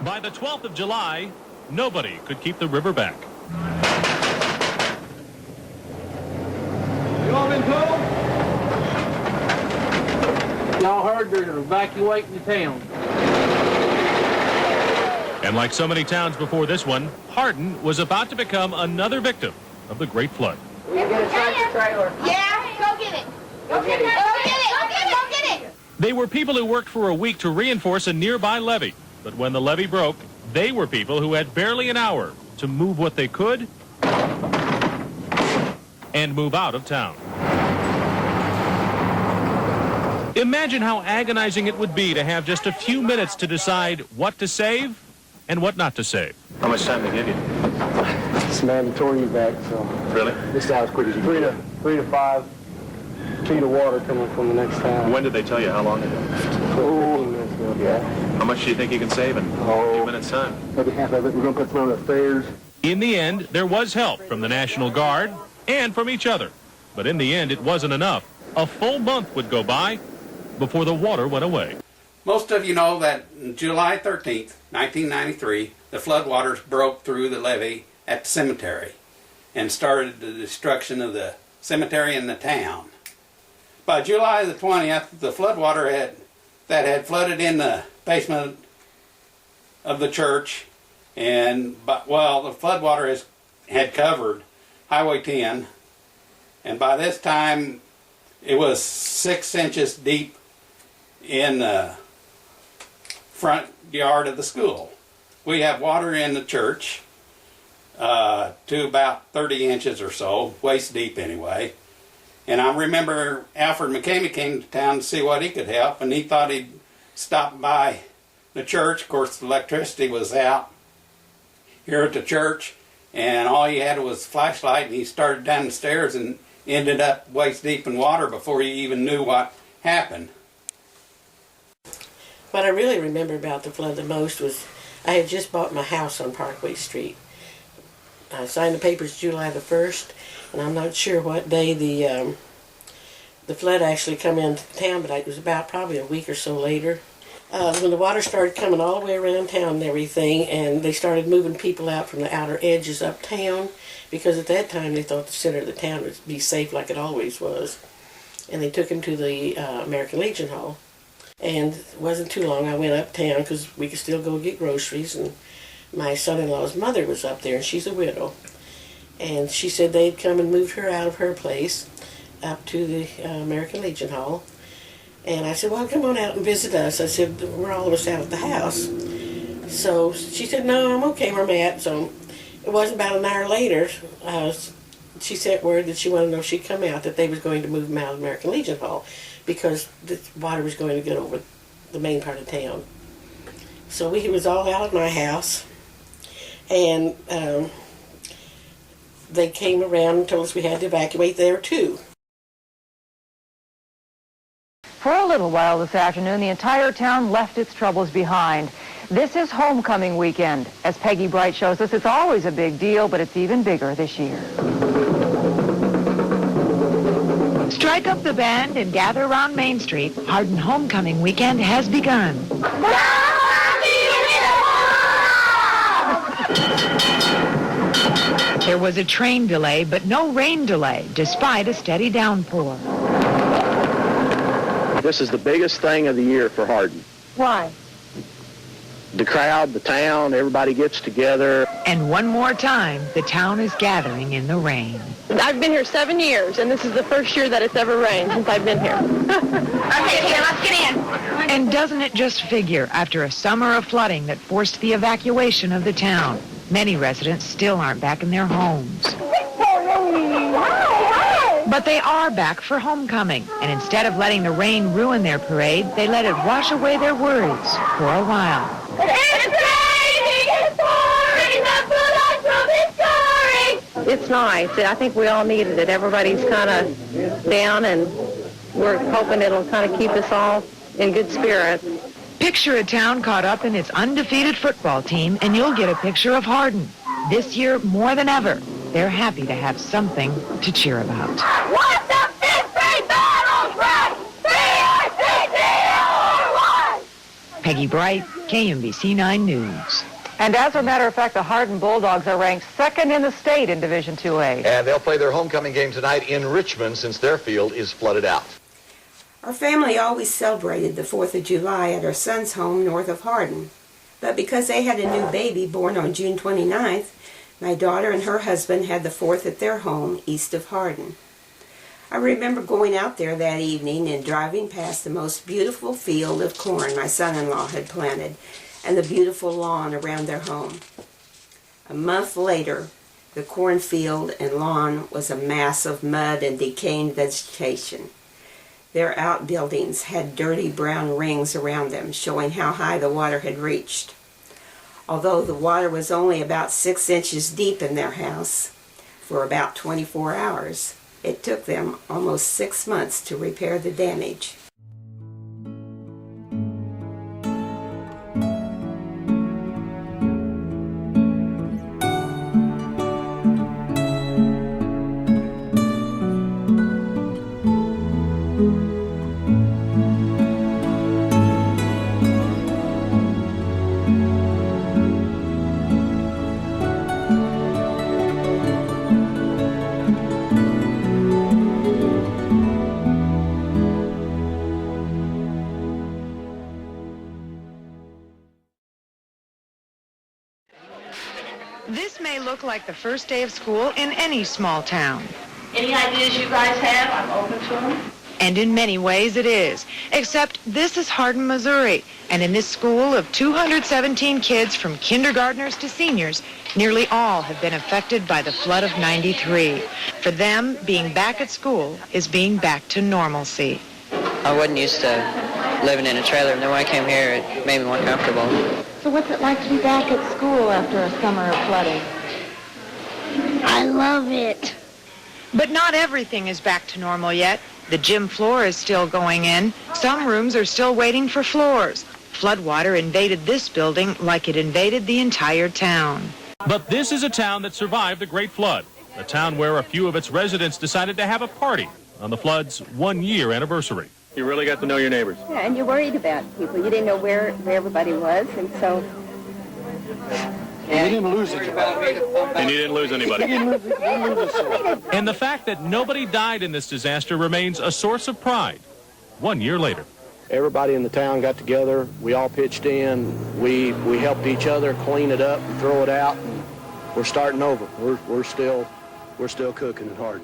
By the 12th of July, nobody could keep the river back. You all been told? Y'all heard they're evacuating the town. And like so many towns before this one, Hardin was about to become another victim of the Great Flood. We can get a tractor trailer. Yeah, go get it. Go get it. Go get it. Go get it. Go get it. They were people who worked for a week to reinforce a nearby levee. But when the levee broke, they were people who had barely an hour to move what they could and move out of town. Imagine how agonizing it would be to have just a few minutes to decide what to save and what not to save. How much time they give you? It's mandatory back, so. Really? This time as quick as you can. 3 to 5 feet of water coming from the next town. When did they tell you how long ago? 15 minutes ago. Yeah. How much do you think you can save in a few minutes' time? Maybe half of it. We're going to put some on the stairs. In the end, there was help from the National Guard and from each other. But in the end, it wasn't enough. A full month would go by before the water went away. Most of you know that on July 13th, 1993, the floodwaters broke through the levee at the cemetery and started the destruction of the cemetery and the town. By July the 20th, the floodwater had flooded in the basement of the church, and the floodwater had covered Highway 10, and by this time it was 6 inches deep in the front yard of the school. We have water in the church to about 30 inches or so, waist deep anyway. And I remember Alfred McCamey came to town to see what he could help, and he thought he'd stop by the church. Of course, the electricity was out here at the church, and all he had was a flashlight, and he started down the stairs and ended up waist deep in water before he even knew what happened. What I really remember about the flood the most was I had just bought my house on Parkway Street. I signed the papers July the 1st, and I'm not sure what day the flood actually come into town, but it was about probably a week or so later. When the water started coming all the way around town and everything, and they started moving people out from the outer edges uptown, because at that time they thought the center of the town would be safe like it always was. And they took them to the American Legion Hall. And it wasn't too long I went uptown because we could still go get groceries, and my son-in-law's mother was up there, and she's a widow. And she said they'd come and moved her out of her place up to the American Legion Hall. And I said, well, come on out and visit us. I said, we're all of us out at the house. So she said, no, I'm okay where I'm at. So it wasn't about an hour later, she sent word that she wanted to know if she'd come out, that they was going to move them out of American Legion Hall, because the water was going to get over the main part of town. So we was all out at my house, and they came around and told us we had to evacuate there too. For a little while this afternoon, the entire town left its troubles behind. This is homecoming weekend. As Peggy Bright shows us, it's always a big deal, but it's even bigger this year. Strike up the band and gather around Main Street. Hardin Homecoming Weekend has begun. There was a train delay, but no rain delay, despite a steady downpour. This is the biggest thing of the year for Hardin. Why? The crowd, the town, everybody gets together. And one more time, the town is gathering in the rain. I've been here 7 years, and this is the first year that it's ever rained since I've been here. Okay, here, let's get in. And doesn't it just figure, after a summer of flooding that forced the evacuation of the town, many residents still aren't back in their homes. But they are back for homecoming, and instead of letting the rain ruin their parade, they let it wash away their worries for a while. It's raining, it's pouring, the bullets will be soaring. It's nice. I think we all needed it. Everybody's kind of down, and we're hoping it'll kind of keep us all in good spirits. Picture a town caught up in its undefeated football team, and you'll get a picture of Hardin. This year, more than ever, they're happy to have something to cheer about. What's the fifth grade battle cry? Peggy Bright, KMBC 9 News. And as a matter of fact, the Hardin Bulldogs are ranked second in the state in Division 2A. And they'll play their homecoming game tonight in Richmond since their field is flooded out. Our family always celebrated the 4th of July at our son's home north of Hardin. But because they had a new baby born on June 29th, my daughter and her husband had the 4th at their home east of Hardin. I remember going out there that evening and driving past the most beautiful field of corn my son-in-law had planted and the beautiful lawn around their home. A month later, the cornfield and lawn was a mass of mud and decaying vegetation. Their outbuildings had dirty brown rings around them, showing how high the water had reached. Although the water was only about 6 inches deep in their house, for about 24 hours, it took them almost 6 months to repair the damage. This may look like the first day of school in any small town. Any ideas you guys have? I'm open to them. And in many ways it is. Except this is Hardin, Missouri. And in this school of 217 kids from kindergartners to seniors, nearly all have been affected by the flood of '93. For them, being back at school is being back to normalcy. I wasn't used to living in a trailer, and then when I came here, it made me more comfortable. So what's it like to be back at school after a summer of flooding? I love it. But not everything is back to normal yet. The gym floor is still going in. Some rooms are still waiting for floors. Floodwater invaded this building like it invaded the entire town. But this is a town that survived the Great Flood, a town where a few of its residents decided to have a party on the flood's 1-year anniversary. You really got to know your neighbors. Yeah, and you're worried about people. You didn't know where everybody was, and so... Yeah. You didn't lose it. And you didn't lose anybody. And the fact that nobody died in this disaster remains a source of pride 1 year later. Everybody in the town got together. We all pitched in. We helped each other clean it up and throw it out. And we're starting over. We're still cooking it hard.